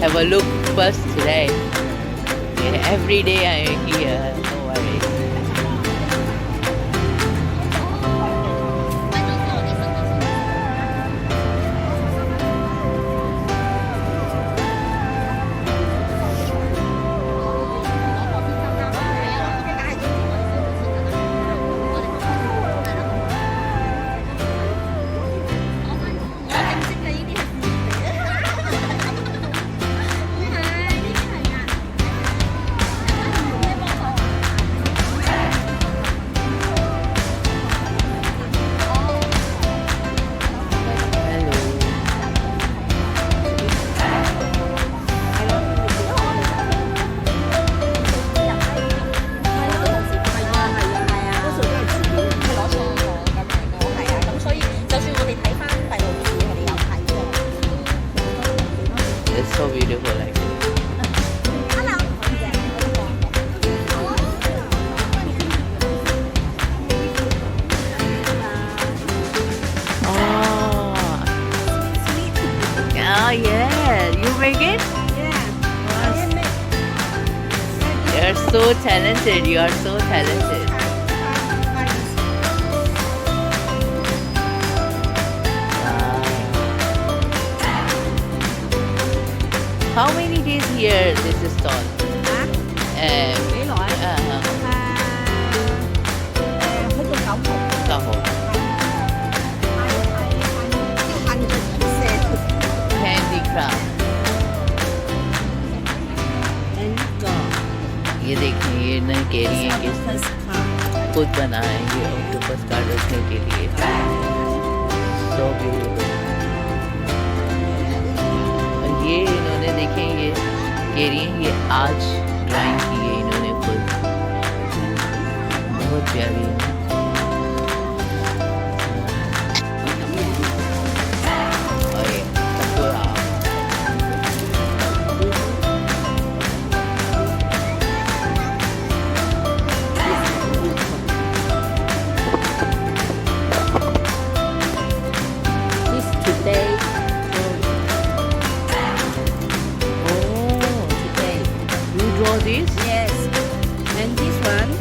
have a look first today. Yeah, every day I am here. No worries. It's so beautiful, like. Oh yeah, you make it? You're so talented. You are so talented. How many days here this is stall? Mấy loại mấy con cổng một Cả hộp. Handicraft. ये देखिए ये नहीं कह रही है कि खुद बनाएंगे ऑक्टोपस कार्ड रखने के लिए. So beautiful. ये इन्होंने देखें ये कह रही हैं ये आज ड्राइंग की है इन्होंने खुद. बहुत प्यारी है. और ये पूरा This today. draw this? Yes. And this one.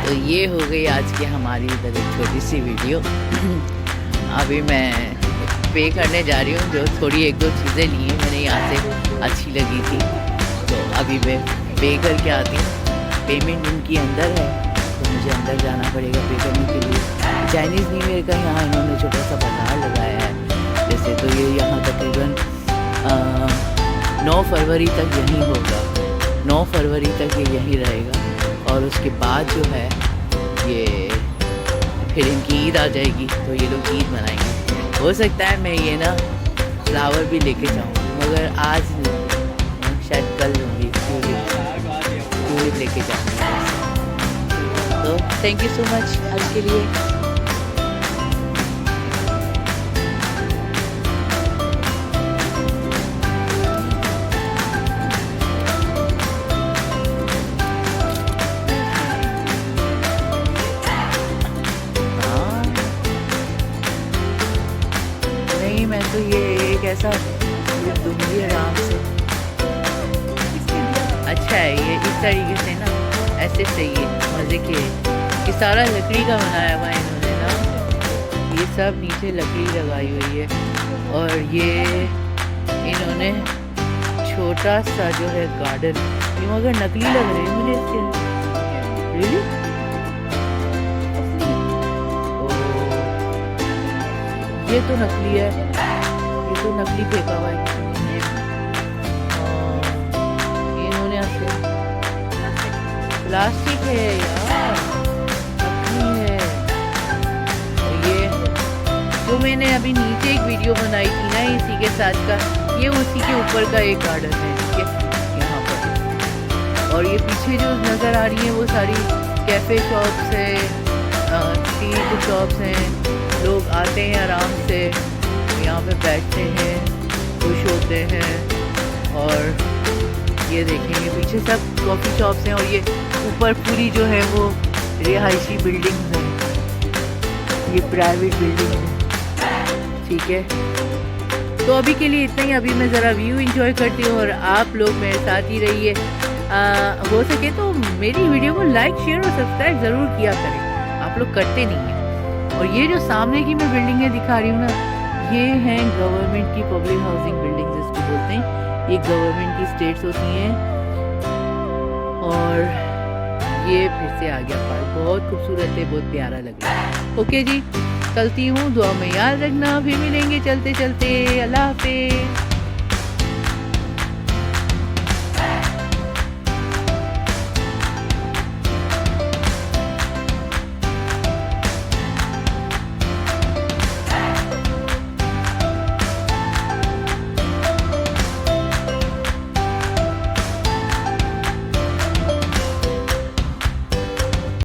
तो ये हो गई आज की हमारी इधर एक छोटी सी वीडियो. अभी मैं पे करने जा रही हूँ. जो थोड़ी एक दो चीज़ें ली हैं मैंने यहाँ से अच्छी लगी थी तो अभी मैं पे करके आती हूँ. पेमेंट इनकी अंदर है तो मुझे अंदर जाना पड़ेगा पे करने के लिए. चाइनीज़ न्यू ईयर का यहाँ इन्होंने छोटा सा बाजार लगाया है जैसे. तो ये यहाँ तकरीबन 9 फरवरी तक यहीं होगा. 9 फरवरी तक ये यहीं रहेगा और उसके बाद जो है ये फिर इनकी ईद आ जाएगी तो ये लोग ईद मनाएंगे. हो सकता है मैं ये ना फ्लावर भी लेके जाऊँ मगर आज शायद कल लूँगी. ट्यूलिप लेके जाऊँगी. तो थैंक यू सो मच आज के लिए. मैं तो ये एक ऐसा दूंगी आराम से. अच्छा है ये इस तरीके से ना ऐसे सही है मज़े के. ये सारा लकड़ी का बनाया हुआ है इन्होंने ना. ये सब नीचे लकड़ी लगाई हुई है और ये इन्होंने छोटा सा जो है गार्डन. ये मगर नकली लग रहे हैं मुझे इसके. रियली ये तो नकली है. ये तो नकली फेंका हुआ है इन्होंने ऐसे. प्लास्टिक है यार नकली है. वो मैंने अभी नीचे एक वीडियो बनाई थी ना इसी के साथ का, ये उसी के ऊपर का एक गार्डन है, ठीक है, यहाँ पर। और ये पीछे जो नज़र आ रही है वो सारी कैफ़े शॉप्स है, टी शॉप्स हैं, लोग आते हैं आराम से यहाँ पे बैठते हैं, खुश होते हैं। और ये देखेंगे पीछे सब कॉफ़ी शॉप्स हैं और ये ऊपर पूरी जो है वो रिहायशी बिल्डिंग्स हैं, ये प्राइवेट बिल्डिंग है, ठीक है। तो अभी के लिए इतना ही, अभी मैं ज़रा व्यू एंजॉय करती हूँ और आप लोग मेरे साथ ही रहिए। हो सके तो मेरी वीडियो को लाइक शेयर और सब्सक्राइब ज़रूर किया करें, आप लोग करते नहीं हैं। और ये जो सामने की मैं बिल्डिंगें दिखा रही हूँ ना, ये हैं गवर्नमेंट की पब्लिक हाउसिंग बिल्डिंग्स जिसको बोलते हैं, ये गवर्नमेंट की स्टेट्स होती हैं। और ये फिर से आ गया पार्क, बहुत खूबसूरत है, बहुत प्यारा लग रहा है। ओके जी, चलती हूँ, दुआ में याद रखना, फिर मिलेंगे चलते चलते, अल्लाह हाफिज़।